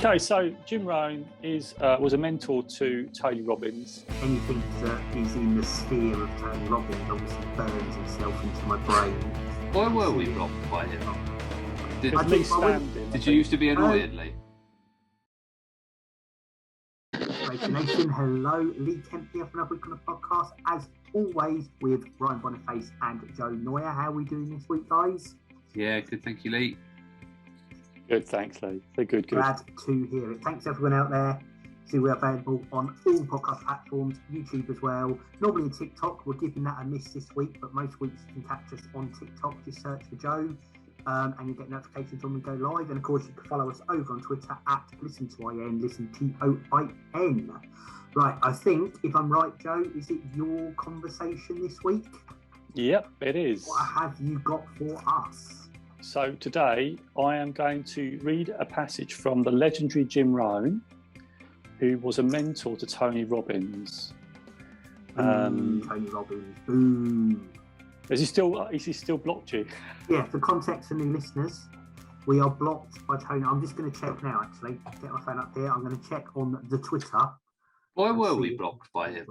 Okay, so Jim Rohn was a mentor to Tony Robbins. Anything that is in the sphere of Tony Robbins obviously burns himself into my brain. Why were we blocked by him? Did you used to be annoyed, Lee? InspirationNation, hello, Lee Kemp here for another week on the podcast, as always with Ryan Boniface and Joe Noya. How are we doing this week, guys? Yeah, good, thank you, Lee. Good, thanks, Lee. They're good. Glad to hear it. Thanks everyone out there. So we're available on all podcast platforms, YouTube as well. Normally on TikTok, we're giving that a miss this week, but most weeks you can catch us on TikTok. Just search for Joe, and you get notifications when we go live. And of course, you can follow us over on Twitter at ListenToIN, ListenToIN. Right, I think, if I'm right, Joe, is it your conversation this week? Yep, it is. What have you got for us? So today I am going to read a passage from the legendary Jim Rohn, who was a mentor to Tony Robbins. Tony Robbins. Boom. Is he still blocked you? Yeah, for context for new listeners, we are blocked by Tony. I'm just going to check now, actually. Get my phone up here. I'm going to check on the Twitter. Why were we blocked by him?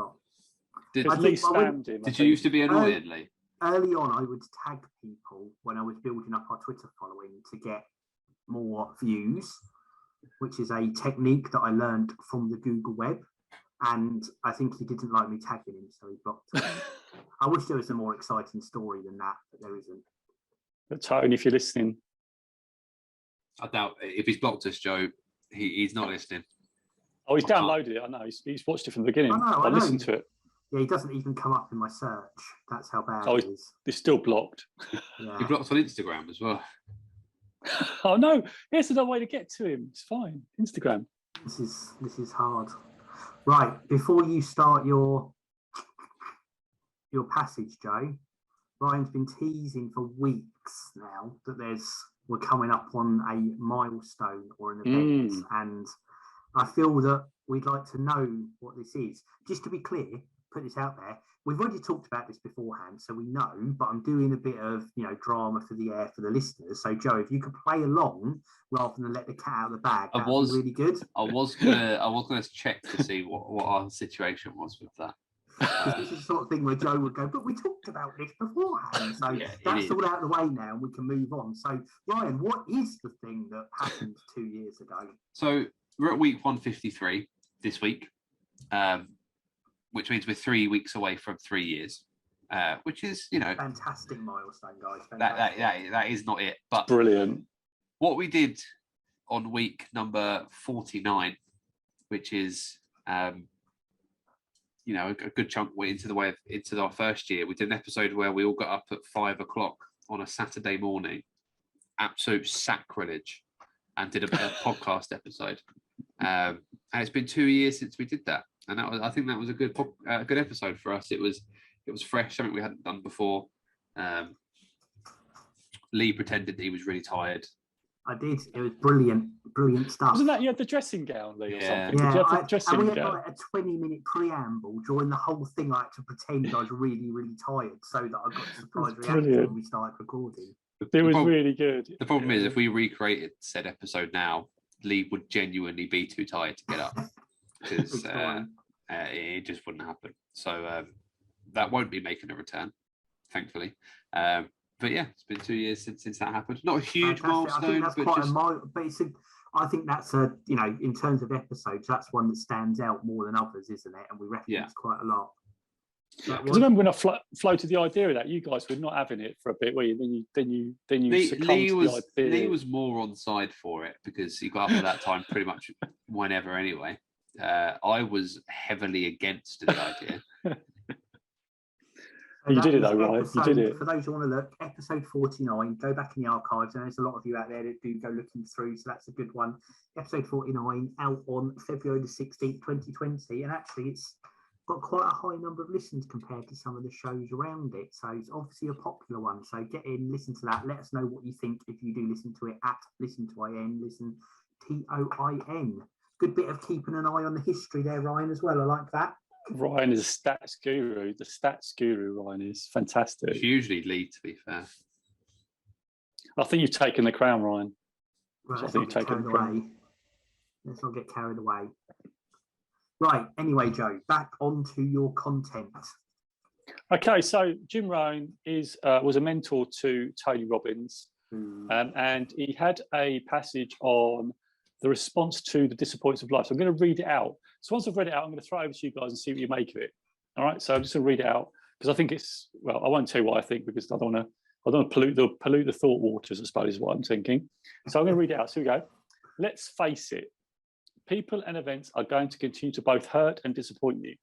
Did Lee spammed him? Did you used to be annoyed, Lee? Early on, I would tag people when I was building up our Twitter following to get more views, which is a technique that I learned from the Google web. And I think he didn't like me tagging him, so he blocked me. I wish there was a more exciting story than that, but there isn't. But Tony, if you're listening. I doubt if he's blocked us, Joe, he's not listening. Oh, he's downloaded it. I know. He's watched it from the beginning. I listened to it. Yeah, he doesn't even come up in my search. That's how bad it is. He's still blocked. Yeah. He blocked on Instagram as well. Oh no, here's another way to get to him. It's fine. Instagram. This is hard. Right, before you start your passage, Joe, Ryan's been teasing for weeks now that we're coming up on a milestone or an event, and I feel that we'd like to know what this is. Just to be clear, put this out there, we've already talked about this beforehand, so we know, but I'm doing a bit of drama for the air for the listeners. So Joe, if you could play along rather than let the cat out of the bag, that'd be really good. I was gonna check to see what our situation was with that. This is the sort of thing where Joe would go, but we talked about this beforehand, so yeah, that's all out of the way now and we can move on. So Ryan, what is the thing that happened 2 years ago? So we're at week 153 this week, which means we're 3 weeks away from 3 years, which is, fantastic milestone, guys. That is not it, but brilliant. What we did on week number 49, which is, a good chunk into our first year, we did an episode where we all got up at 5 o'clock on a Saturday morning, absolute sacrilege, and did a podcast episode. And it's been 2 years since we did that, and I think that was a good episode for us. It was fresh, something we hadn't done before. Lee pretended that he was really tired. I did. It was brilliant stuff. Wasn't that you had the dressing gown, Lee, or something? Yeah, did you have the dressing and we gown? had like a 20-minute preamble during the whole thing. I had to pretend I was really, really tired so that I got a surprise reaction when we started recording. It was really good. The problem is, if we recreated said episode now, Lee would genuinely be too tired to get up because it just wouldn't happen. So that won't be making a return, thankfully. But yeah, it's been 2 years since that happened. Not a huge milestone, I think that's I think that's in terms of episodes, that's one that stands out more than others, isn't it? And we reference quite a lot. Because I remember when I floated the idea of that, you guys were not having it for a bit, were you? Then you succumbed to the idea. Lee was more on side for it because he got up at that time pretty much whenever anyway. I was heavily against the idea. You did it though, right? You did it. For those who want to look, episode 49, go back in the archives, and there's a lot of you out there that do go looking through, so that's a good one. Episode 49 out on February the 16th, 2020, and actually it's got quite a high number of listens compared to some of the shows around it, so it's obviously a popular one. So get in, listen to that, let us know what you think if you do listen to it at ListenToIN, Listen TOIN. Good bit of keeping an eye on the history there, Ryan, as well. I like that. Ryan is a stats guru. The stats guru, Ryan, is fantastic. It's usually Lee, to be fair. I think you've taken the crown, Ryan. Right, I think you've taken the crown. let's not get carried away. Right. Anyway, Joe, back onto your content. Okay, so Jim Rohn was a mentor to Tony Robbins, and he had a passage on the response to the disappointments of life. So I'm going to read it out. So once I've read it out, I'm going to throw it over to you guys and see what you make of it. All right, so I'm just going to read it out because I think it's, well, I won't tell you what I think because I don't want to pollute the thought waters, I suppose is what I'm thinking. So I'm going to read it out. So here we go. Let's face it, people and events are going to continue to both hurt and disappoint you.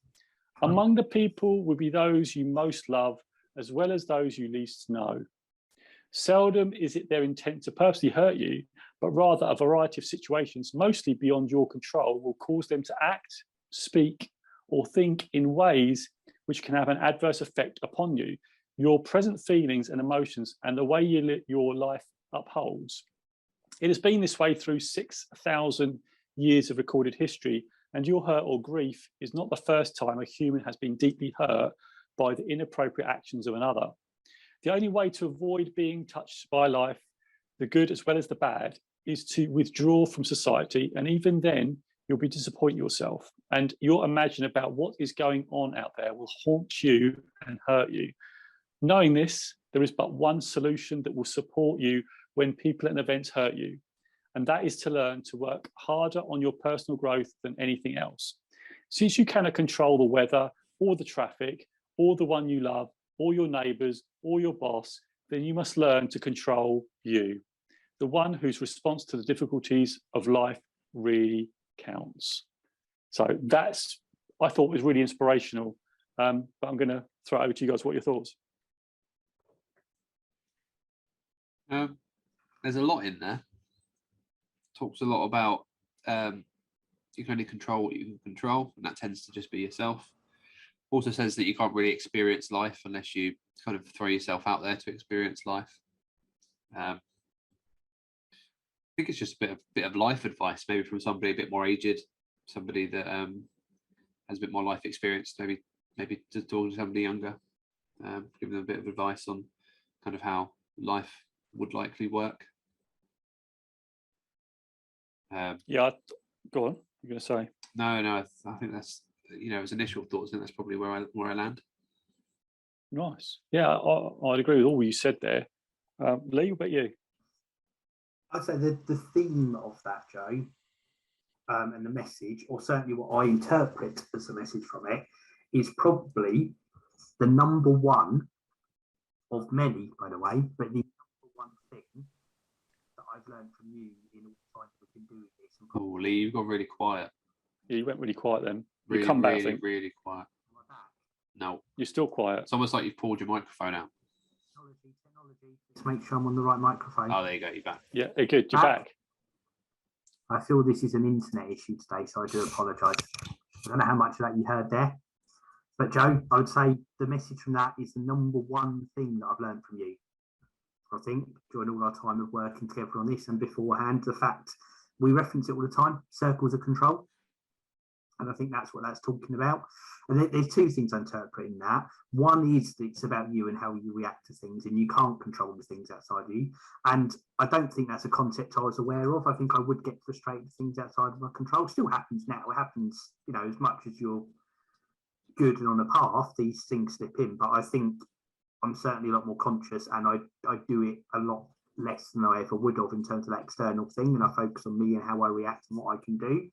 Among the people will be those you most love, as well as those you least know. Seldom is it their intent to purposely hurt you, but rather a variety of situations, mostly beyond your control, will cause them to act, speak, or think in ways which can have an adverse effect upon you, your present feelings and emotions, and the way your life upholds. It has been this way through 6,000 years of recorded history, and your hurt or grief is not the first time a human has been deeply hurt by the inappropriate actions of another. The only way to avoid being touched by life, the good as well as the bad, is to withdraw from society, and even then you'll be disappointing yourself, and your imagine about what is going on out there will haunt you and hurt you. Knowing this, there is but one solution that will support you when people and events hurt you, and that is to learn to work harder on your personal growth than anything else. Since you cannot control the weather or the traffic or the one you love or your neighbours or your boss, then you must learn to control you, the one whose response to the difficulties of life really counts. So that's, I thought, was really inspirational, but I'm going to throw it over to you guys. What are your thoughts? There's a lot in there. Talks a lot about you can only control what you can control, and that tends to just be yourself. Also says that you can't really experience life unless you kind of throw yourself out there to experience life. I think it's just a bit of life advice, maybe from somebody a bit more aged, somebody that has a bit more life experience, maybe to talk to somebody younger, give them a bit of advice on kind of how life would likely work. Yeah, go on. You're going to say? No, I think that's, as initial thoughts, I think that's probably where I land. Nice. Yeah, I'd agree with all you said there. Lee, what about you? I'd say the theme of that, Joe, and the message, or certainly what I interpret as the message from it, is probably the number one of many, by the way, but the number one thing that I've learned from you in all the time we've been doing this. Oh, Lee, you've got really quiet. Yeah, you went really quiet then. You Really, come back, really, I think. really quiet. No. You're still quiet. It's almost like you've pulled your microphone out. Technology. Let's make sure I'm on the right microphone. Oh, there you go. You're back. Yeah, good. You're back. I feel this is an internet issue today, so I do apologise. I don't know how much of that you heard there. But Joe, I would say the message from that is the number one thing that I've learned from you. I think during all our time of working together on this and beforehand, the fact we reference it all the time, circles of control. And I think that's what that's talking about. And there's two things I interpret in that. One is that it's about you and how you react to things, and you can't control the things outside of you. And I don't think that's a concept I was aware of. I think I would get frustrated with things outside of my control. Still happens now. It happens, as much as you're good and on a path, these things slip in. But I think I'm certainly a lot more conscious, and I do it a lot less than I ever would have in terms of that external thing. And I focus on me and how I react and what I can do.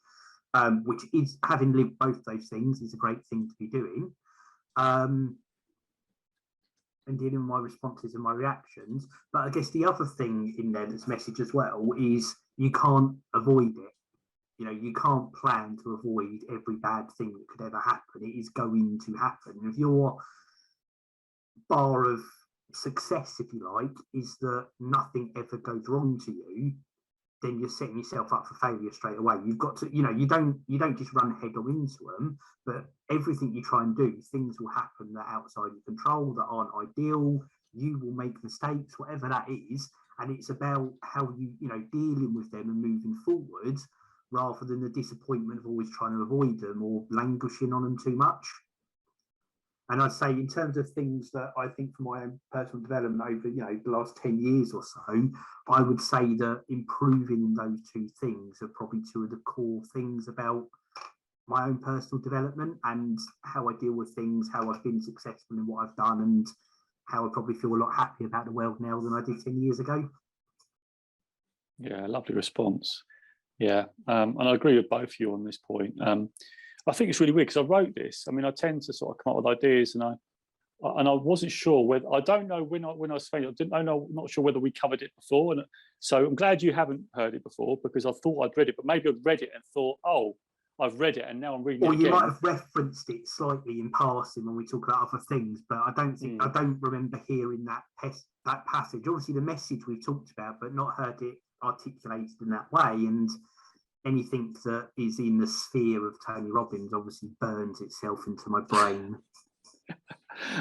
Which is, having lived both those things, is a great thing to be doing, and dealing with my responses and my reactions. But I guess the other thing in there that's message as well is you can't avoid it. You can't plan to avoid every bad thing that could ever happen. It is going to happen. If your bar of success, if you like, is that nothing ever goes wrong to you, then you're setting yourself up for failure straight away. You've got to, you don't just run head on into them, but everything you try and do, things will happen that are outside your control, that aren't ideal. You will make mistakes, whatever that is. And it's about how dealing with them and moving forward, rather than the disappointment of always trying to avoid them or languishing on them too much. And I'd say in terms of things that I think for my own personal development over, the last 10 years or so, I would say that improving those two things are probably two of the core things about my own personal development and how I deal with things, how I've been successful in what I've done, and how I probably feel a lot happier about the world now than I did 10 years ago. Yeah, lovely response. Yeah, and I agree with both of you on this point. I think it's really weird because I wrote this. I mean, I tend to sort of come up with ideas, and I wasn't sure whether, I don't know when I was saying, not sure whether we covered it before, and so I'm glad you haven't heard it before, because I thought I'd read it, but maybe I've read it and thought, oh, I've read it and now I'm reading it again. Or you might have referenced it slightly in passing when we talk about other things, but I don't think I don't remember hearing that passage. Obviously, the message we've talked about, but not heard it articulated in that way. And anything that is in the sphere of Tony Robbins obviously burns itself into my brain.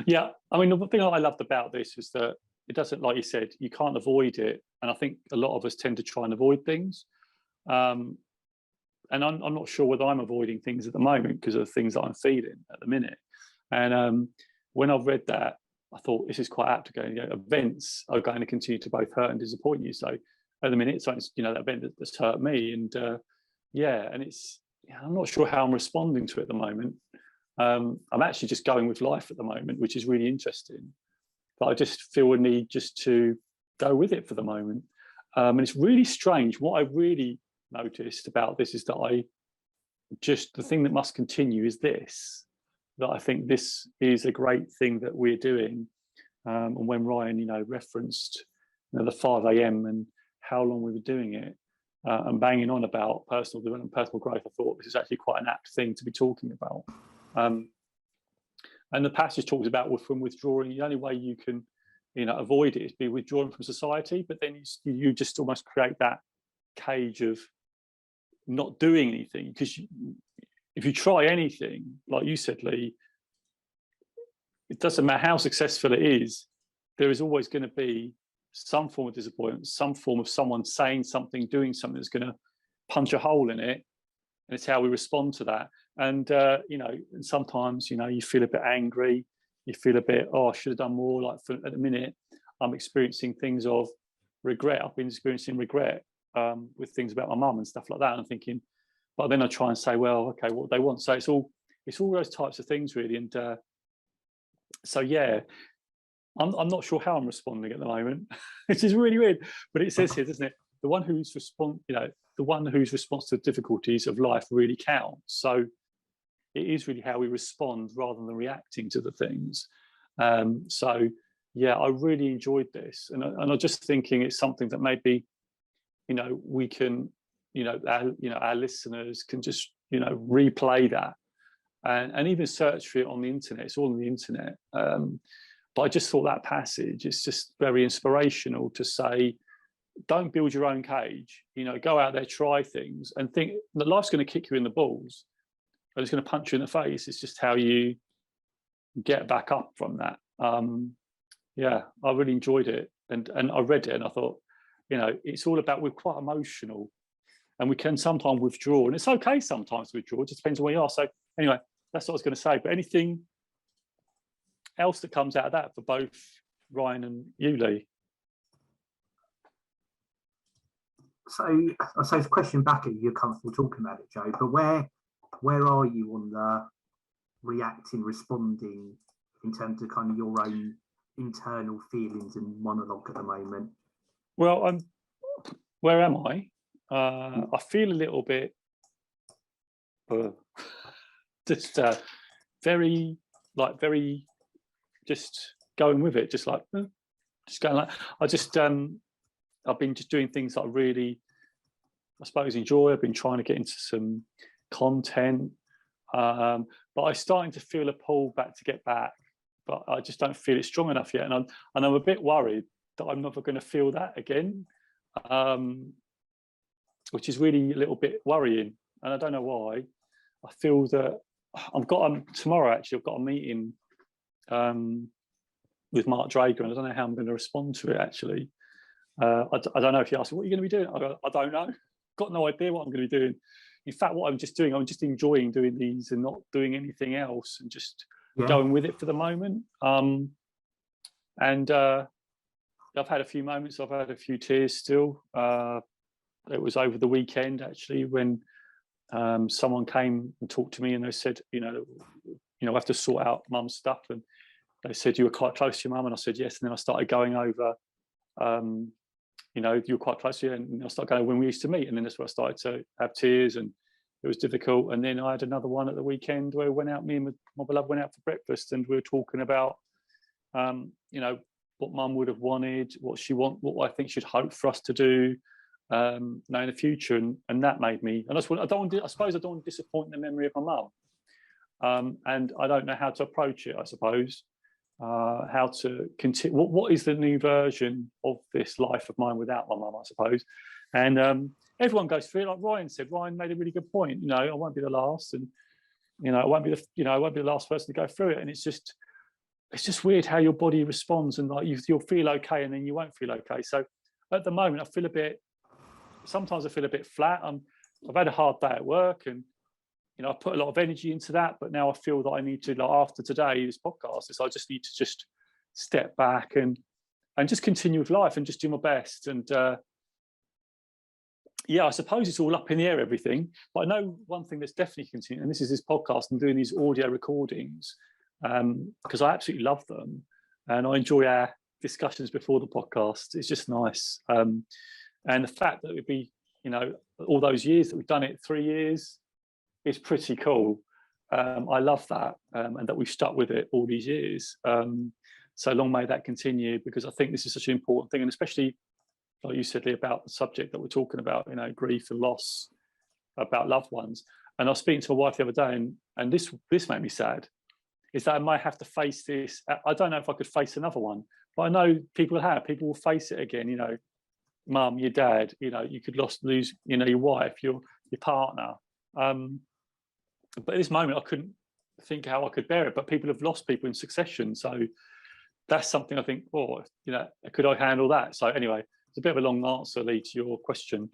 Yeah, I mean, the thing I loved about this is that it doesn't, like you said, you can't avoid it. And I think a lot of us tend to try and avoid things. And I'm not sure whether I'm avoiding things at the moment because of the things that I'm feeling at the minute. And when I've read that, I thought this is quite apt to go, events are going to continue to both hurt and disappoint you. So at the minute, so it's, that event that's hurt me. And and it's, I'm not sure how I'm responding to it at the moment. I'm actually just going with life at the moment, which is really interesting. But I just feel a need just to go with it for the moment. And it's really strange. What I really noticed about this is that the thing that must continue is this, that I think this is a great thing that we're doing. And when Ryan, referenced the 5 a.m. and how long we were doing it, and banging on about personal development, personal growth, I thought this is actually quite an apt thing to be talking about. And the passage talks about from withdrawing. The only way you can, avoid it is be withdrawn from society. But then you just almost create that cage of not doing anything, because if you try anything, like you said, Lee, it doesn't matter how successful it is, there is always going to be some form of disappointment, some form of someone saying something, doing something that's going to punch a hole in it, and it's how we respond to that. And and sometimes you feel a bit angry, you feel a bit, I should have done more. Like at the minute, I'm experiencing things of regret. I've been experiencing regret with things about my mum and stuff like that. And I'm thinking, but then I try and say, well, okay, what they want. So it's all those types of things really. And I'm not sure how I'm responding at the moment, which is really weird. But it says here, doesn't it? The one whose response to the difficulties of life really counts. So it is really how we respond rather than reacting to the things. I really enjoyed this, and I'm just thinking it's something that maybe we can, our listeners can just replay that and even search for it on the internet. It's all on the internet. But I just thought that passage is just very inspirational to say, don't build your own cage. Go out there, try things, and think that life's going to kick you in the balls, and it's going to punch you in the face. It's just how you get back up from that. I really enjoyed it, and I read it, and I thought, it's all about, we're quite emotional, and we can sometimes withdraw, and it's okay sometimes to withdraw. It just depends on where you are. So anyway, that's what I was going to say. But anything else that comes out of that for both Ryan and you, Lee? So I suppose question back at you, you're comfortable talking about it, Joe, but where are you on the reacting, responding in terms of kind of your own internal feelings and monologue at the moment? Well, where am I? I feel a little bit just very just going with it, just going like, I've been just doing things that I really, I suppose, enjoy. I've been trying to get into some content, but I'm starting to feel a pull back to get back, but I just don't feel it strong enough yet. And I'm a bit worried that I'm never going to feel that again, which is really a little bit worrying. And I don't know why. I feel that tomorrow, actually, I've got a meeting with Mark Drager, and I don't know how I'm going to respond to it, actually. I don't know. If you ask me, what are you going to be doing? I don't know. Got no idea what I'm going to be doing. In fact, what I'm just doing, I'm just enjoying doing these and not doing anything else, and just going with it for the moment. And I've had a few moments. I've had a few tears still. It was over the weekend actually when someone came and talked to me, and they said, I have to sort out mum's stuff, and they said, you were quite close to your mum, and I said yes. And then I started going over, you were quite close to you, and I started going when we used to meet, and then that's where I started to have tears, and it was difficult. And then I had another one at the weekend where me and my beloved went out for breakfast, and we were talking about, what mum would have wanted, what I think she'd hope for us to do, in the future, and that made me. And I suppose I don't want to disappoint the memory of my mum, and I don't know how to approach it. I suppose how to continue. What is the new version of this life of mine without my mum? I suppose, and everyone goes through it. Like Ryan said, Ryan made a really good point. I won't be the last, and I won't be the last person to go through it. And it's just weird how your body responds, and like you'll feel okay, and then you won't feel okay. So at the moment, sometimes I feel a bit flat. I've had a hard day at work, and I put a lot of energy into that, but now I feel that I need to, after today, this podcast, I just need to just step back and just continue with life and just do my best. And I suppose it's all up in the air, everything. But I know one thing that's definitely continuing, and this is this podcast and doing these audio recordings, because I absolutely love them, and I enjoy our discussions before the podcast. It's just nice. And the fact that it would be, all those years that we've done it, 3 years, is pretty cool. I love that, and that we've stuck with it all these years. So long may that continue, because I think this is such an important thing, and especially, like you said, Lee, about the subject that we're talking about, grief and loss, about loved ones. And I was speaking to my wife the other day, and this made me sad, is that I might have to face this. I don't know if I could face another one, but I know people will face it again. Mum, your dad, you could lose, your wife, your partner. But at this moment, I couldn't think how I could bear it. But people have lost people in succession, so that's something I think. Could I handle that? So anyway, it's a bit of a long answer, Lee, to your question,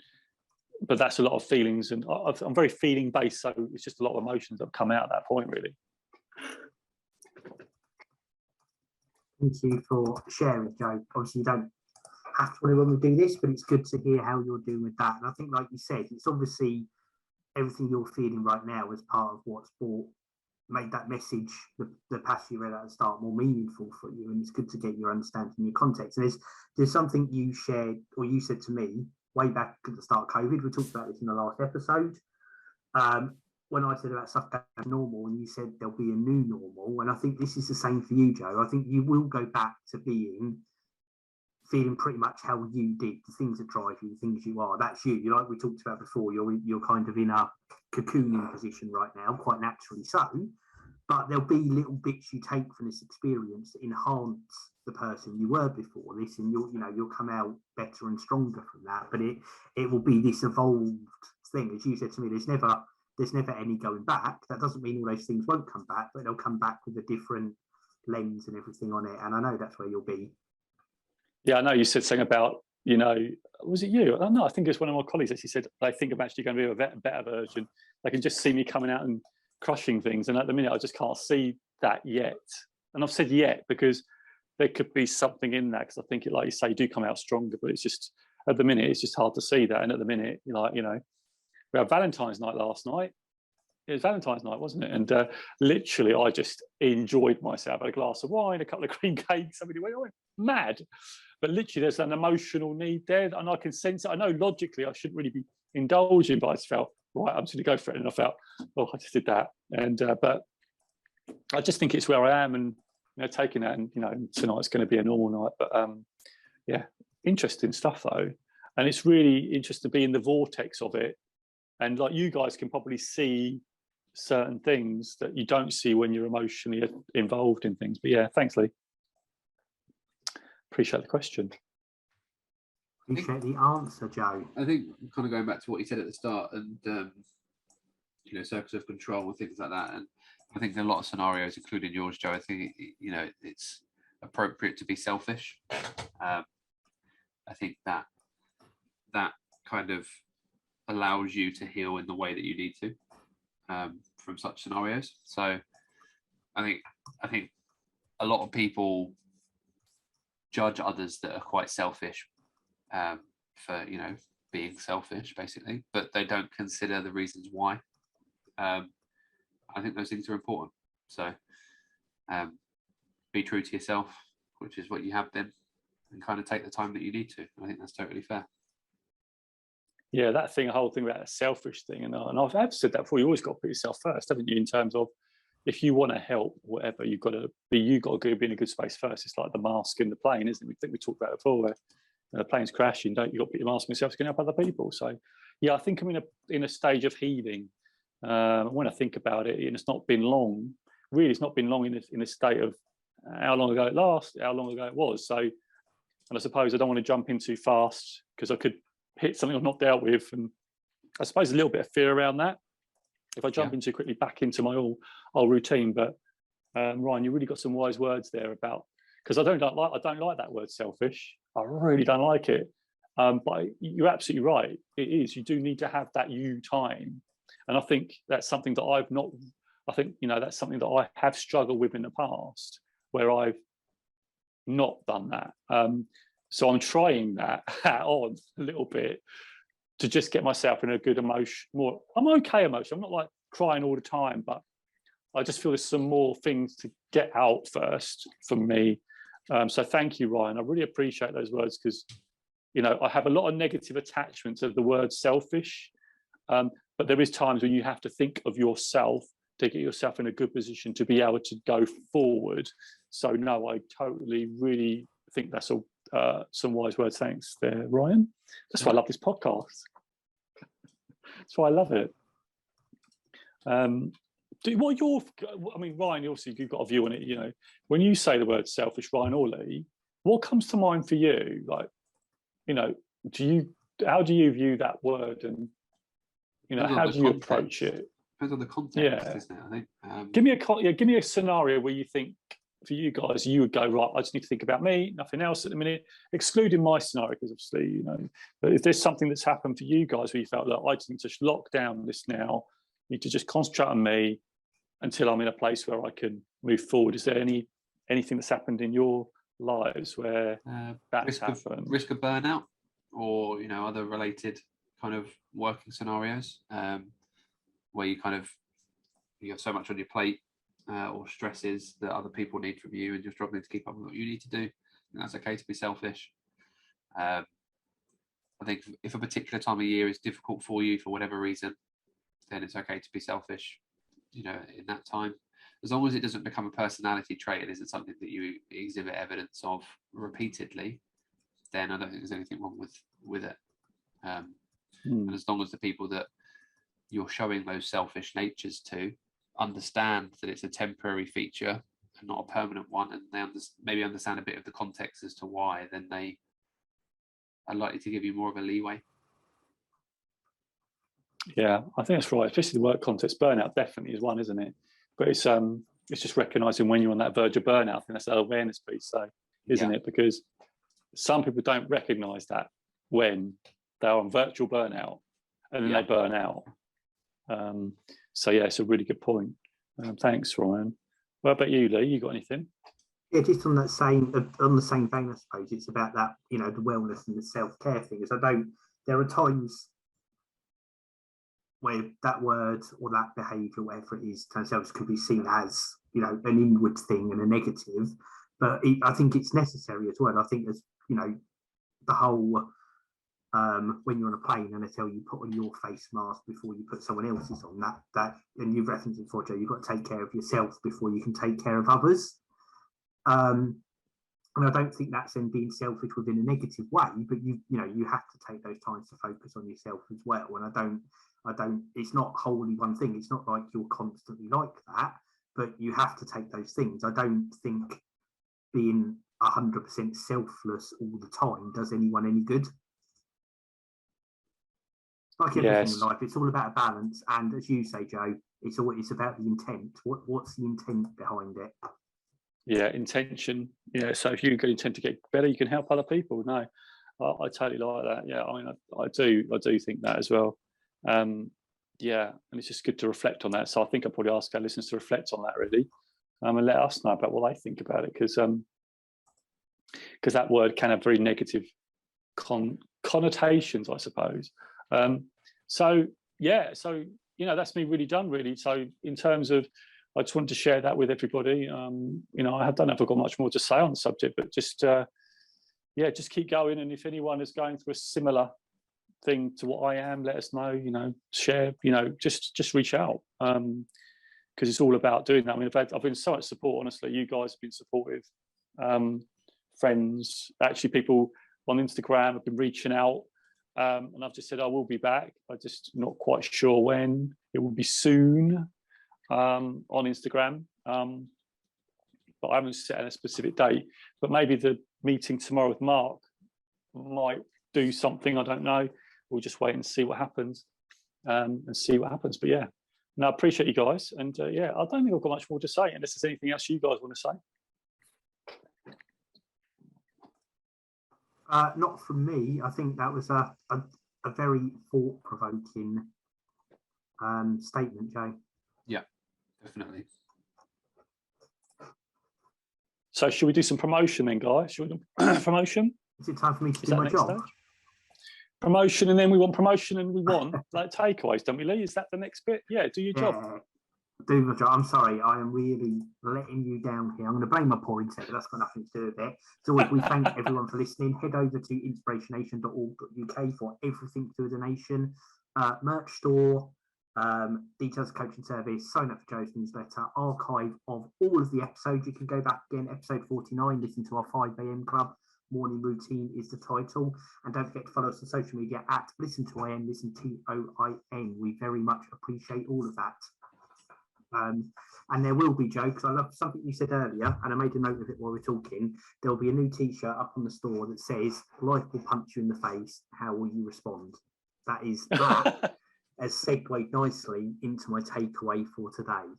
but that's a lot of feelings, and I'm very feeling based, so it's just a lot of emotions that have come out at that point, really. Thank you for sharing, Joe. Obviously, you don't have to when we do this, but it's good to hear how you're doing with that. And I think, like you said, it's obviously everything you're feeling right now is part of what's made that message, the passage you read at the start, more meaningful for you. And it's good to get your understanding, your context. And there's something you shared, or you said to me way back at the start of COVID. We talked about this in the last episode. When I said about stuff going normal, and you said there'll be a new normal. And I think this is the same for you, Joe. I think you will go back to feeling pretty much how you did, the things that drive you, the things you are. That's you. Like we talked about before, you're kind of in a cocooning position right now, quite naturally so. But there'll be little bits you take from this experience that enhance the person you were before this, and you'll come out better and stronger from that. But it will be this evolved thing, as you said to me. There's never any going back. That doesn't mean all those things won't come back, but they'll come back with a different lens and everything on it. And I know that's where you'll be. Yeah, I know you said something about, was it you? I don't know. I think it's one of my colleagues actually said, I think I'm actually going to be a better version. They can just see me coming out and crushing things. And at the minute, I just can't see that yet. And I've said yet because there could be something in that, because I think, like you say, you do come out stronger, but it's just, at the minute, it's just hard to see that. And at the minute, we had Valentine's night last night. It was Valentine's night, wasn't it? And literally, I just enjoyed myself. I had a glass of wine, a couple of cream cakes. Somebody went mad. But literally, there's an emotional need there, and I can sense it. I know logically I shouldn't really be indulging, but I just felt, right, I'm just going to go for it. And I felt, oh, I just did that. And but I just think it's where I am, and taking that. And tonight's going to be a normal night. But interesting stuff though, and it's really interesting to be in the vortex of it. And like you guys can probably see certain things that you don't see when you're emotionally involved in things. But yeah, thanks, Lee. Appreciate the question. Appreciate the answer, Joe. I think kind of going back to what you said at the start, and circles of control and things like that. And I think in a lot of scenarios, including yours, Joe, I think it's appropriate to be selfish. I think that kind of allows you to heal in the way that you need to from such scenarios. So I think a lot of people judge others that are quite selfish for being selfish, basically, but they don't consider the reasons why. I think those things are important. So be true to yourself, which is what you have been, and kind of take the time that you need to. I think that's totally fair. Yeah, that thing, the whole thing about a selfish thing, and I've said that before. You always got to put yourself first, haven't you? In terms of if you want to help, whatever, you've got to be in a good space first. It's like the mask in the plane, isn't it? We think we talked about it before, where the plane's crashing, you got to put your mask on yourself to help other people. So, yeah, I think I'm in a stage of healing. When I think about it, and it's not been long. Really, it's not been long in a state of how long ago it was. So, and I suppose I don't want to jump in too fast because I could hit something I've not dealt with, and I suppose a little bit of fear around that if I jump in too quickly back into my old routine. But Ryan, you really got some wise words there about, because I don't like that word selfish. I really don't like it. But you're absolutely right. It is. You do need to have that you time, and I think that's something that I've not. I think that's something that I have struggled with in the past, where I've not done that. So I'm trying that hat on a little bit to just get myself in a good emotion. I'm okay emotion. I'm not like crying all the time, but I just feel there's some more things to get out first for me. So thank you, Ryan. I really appreciate those words, because I have a lot of negative attachments of the word selfish, but there is times when you have to think of yourself to get yourself in a good position to be able to go forward. So no, I totally really think that's some wise words. Thanks there, Ryan. That's why I love this podcast. That's why I love it. Ryan, obviously you've got a view on it. When you say the word selfish, Ryan or Lee, what comes to mind for you? Like, how do you view that word, and how do you approach it? Depends on the context, isn't it? I think. Give me a scenario where you think, for you guys, you would go, right, I just need to think about me, nothing else at the minute, excluding my scenario, because obviously, but if there's something that's happened for you guys where you felt that I just need to lock down this now, need to just concentrate on me until I'm in a place where I can move forward. Is there anything that's happened in your lives where that's happened? Risk of burnout, or other related kind of working scenarios, where you have so much on your plate, or stresses that other people need from you, and you're struggling to keep up with what you need to do. And that's okay to be selfish. I think if a particular time of year is difficult for you for whatever reason, then it's okay to be selfish, in that time. As long as it doesn't become a personality trait, it isn't something that you exhibit evidence of repeatedly, then I don't think there's anything wrong with it. And as long as the people that you're showing those selfish natures to understand that it's a temporary feature and not a permanent one, and they maybe understand a bit of the context as to why, then they are likely to give you more of a leeway. Yeah, I think that's right. Especially the work context, burnout definitely is one, isn't it? But it's just recognizing when you're on that verge of burnout. I think that's that awareness piece, so isn't it? Because some people don't recognize that when they're on virtual burnout, and then they burn out. So yeah, it's a really good point. Thanks, Ryan. What about you, Lee? You got anything? Yeah, just on the same vein, I suppose it's about that, the wellness and the self-care thing. There are times where that word or that behaviour, whatever it is, themselves can be seen as, an inward thing and a negative. But I think it's necessary as well. I think there's, the whole when you're on a plane and they tell you put on your face mask before you put someone else's on, that and you've referenced it before, Joe, you've got to take care of yourself before you can take care of others. And I don't think that's in being selfish within a negative way, but you have to take those times to focus on yourself as well. And I don't it's not wholly one thing. It's not like you're constantly like that, but you have to take those things. I don't think being 100% selfless all the time does anyone any good. Like everything in life, it's all about a balance, and as you say, Joe, it's about the intent. What's the intent behind it? Yeah, intention. Yeah, so if you intend to get better, you can help other people. No, I totally like that. Yeah, I mean, I do think that as well. Yeah, and it's just good to reflect on that. So I think I'll probably ask our listeners to reflect on that, really. and let us know about what they think about it, because that word can have very negative connotations, I suppose. So that's me really done, really. So in terms of, I just wanted to share that with everybody. I don't know if I've got much more to say on the subject, but just keep going. And if anyone is going through a similar thing to what I am, let us know. Share. Just reach out, because it's all about doing that. I mean, I've been so much support. Honestly, you guys have been supportive. Friends, actually, people on Instagram have been reaching out, and I've just said I will be back. I'm just not quite sure when. It will be soon on Instagram, but I haven't set a specific date. But maybe the meeting tomorrow with Mark might do something. I don't know. We'll just wait and see what happens, But yeah, no, I appreciate you guys, and I don't think I've got much more to say unless there's anything else you guys want to say. Not from me. I think that was a very thought-provoking statement, Joe. Yeah, definitely. So should we do some promotion then, guys? Should we do promotion? Is it time for me to do my job? Stage? Promotion, and then we want promotion, and we want like takeaways, don't we, Lee? Is that the next bit? Yeah, do your job. Do my job. I'm sorry, I am really letting you down here. I'm going to blame my poor internet, but that's got nothing to do with it. So we thank everyone for listening. Head over to inspirationnation.org.uk for everything to a donation, merch store, details of coaching service, sign up for Joe's newsletter, archive of all of the episodes. You can go back again, episode 49, listen to our 5 a.m. club. Morning routine is the title, and don't forget to follow us on social media at listen to IN, listen TOIN. We very much appreciate all of that. And there will be, Joe, because I love something you said earlier, and I made a note of it while we're talking. There'll be a new T-shirt up on the store that says "Life will punch you in the face. How will you respond?" That has segued nicely into my takeaway for today.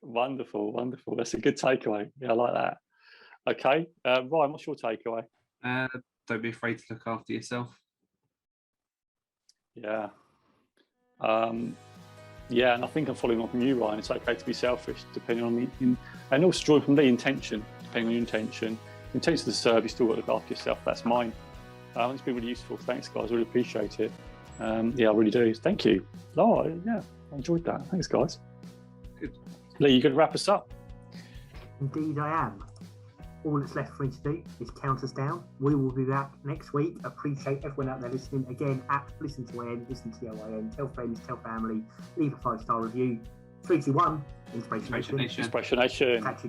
Wonderful. That's a good takeaway. Yeah, I like that. Okay, Ryan, what's your takeaway? Don't be afraid to look after yourself. Yeah. And I think I'm following on from you, Ryan. It's okay to be selfish, depending on and also drawing from the intention, depending on your intention. The intention of the serve, you still got to look after yourself. That's mine. It's been really useful. Thanks, guys. I really appreciate it. I really do. Thank you. I enjoyed that. Thanks, guys. Good. Lee, you going to wrap us up? Indeed, I am. All that's left for me to do is count us down. We will be back next week. Appreciate everyone out there listening. Again, at listen to IN, listen to TOIN, tell friends, tell family, leave a 5-star review. 3, 2, 1, Inspiration Nation. Catch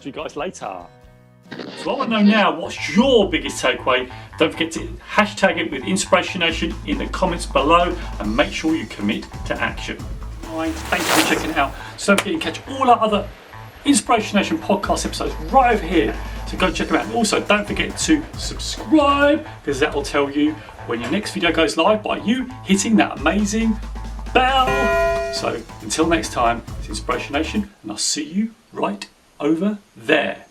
you guys later. So I want to know now, what's your biggest takeaway? Don't forget to hashtag it with Inspiration Nation in the comments below, and make sure you commit to action. Thank you for checking it out. So don't forget you can catch all our other Inspiration Nation podcast episodes right over here, so go check them out. And also don't forget to subscribe, because that will tell you when your next video goes live by you hitting that amazing bell. So until next time, it's Inspiration Nation, and I'll see you right over there.